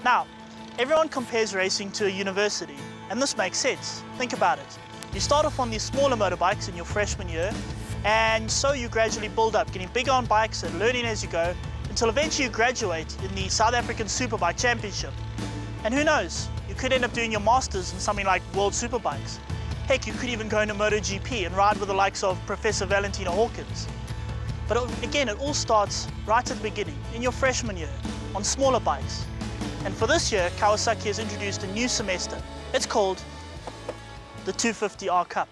Now, everyone compares racing to a university, and this makes sense. Think about it. You start off on these smaller motorbikes in your freshman year, and so you gradually build up, getting bigger on bikes and learning as you go, until eventually you graduate in the South African Superbike Championship. And who knows, you could end up doing your masters in something like World Superbikes. Heck, you could even go into MotoGP and ride with the likes of Professor Valentina Hawkins. But again, it all starts right at the beginning, in your freshman year, on smaller bikes. And for this year, Kawasaki has introduced a new semester. It's called the 250R Cup.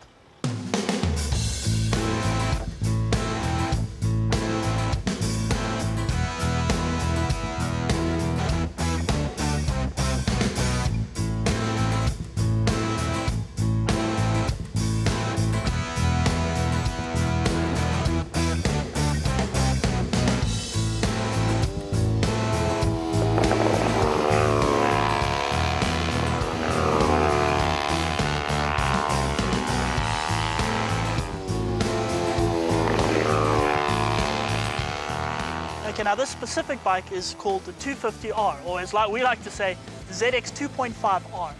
Okay, now this specific bike is called the 250R, or as we like to say, the ZX 2.5R.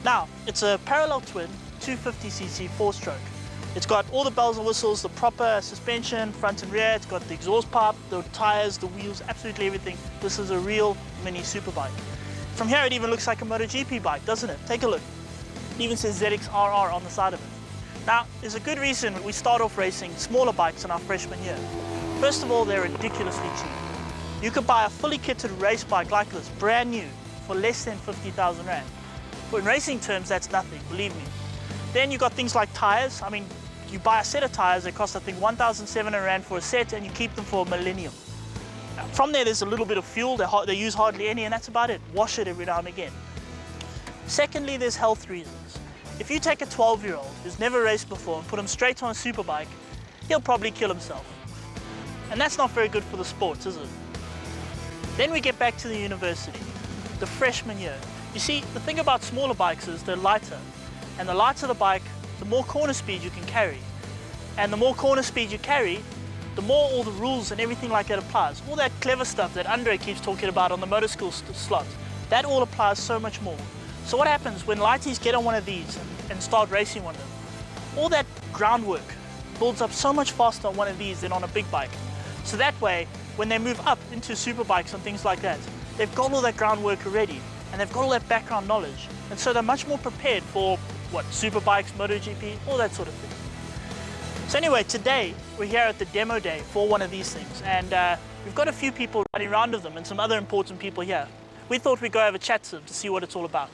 Now, it's a parallel twin 250cc four-stroke. It's got all the bells and whistles, the proper suspension, front and rear. It's got the exhaust pipe, the tires, the wheels, absolutely everything. This is a real mini superbike. From here, it even looks like a MotoGP bike, doesn't it? Take a look. It even says ZXRR on the side of it. Now, there's a good reason we start off racing smaller bikes in our freshman year. First of all, they're ridiculously cheap. You could buy a fully kitted race bike like this, brand new, for less than 50,000 Rand. But in racing terms, that's nothing, believe me. Then you got things like tires. I mean, you buy a set of tires, they cost I think 1,700 Rand for a set, and you keep them for a millennium. From there, there's a little bit of fuel, they use hardly any, and that's about it. Wash it every now and again. Secondly, there's health reasons. If you take a 12-year-old who's never raced before and put him straight on a superbike, he'll probably kill himself. And that's not very good for the sports, is it? Then we get back to the university, the freshman year. You see, the thing about smaller bikes is they're lighter. And the lighter the bike, the more corner speed you can carry. And the more corner speed you carry, the more all the rules and everything like that applies. All that clever stuff that Andre keeps talking about on the motor school slot, that all applies so much more. So what happens when lighties get on one of these and start racing one of them? All that groundwork builds up so much faster on one of these than on a big bike. So that way, when they move up into superbikes and things like that, they've got all that groundwork already, and they've got all that background knowledge. And so they're much more prepared for, superbikes, MotoGP, all that sort of thing. So anyway, today, we're here at the demo day for one of these things, and we've got a few people riding around with them and some other important people here. We thought we'd go have a chat to them to see what it's all about.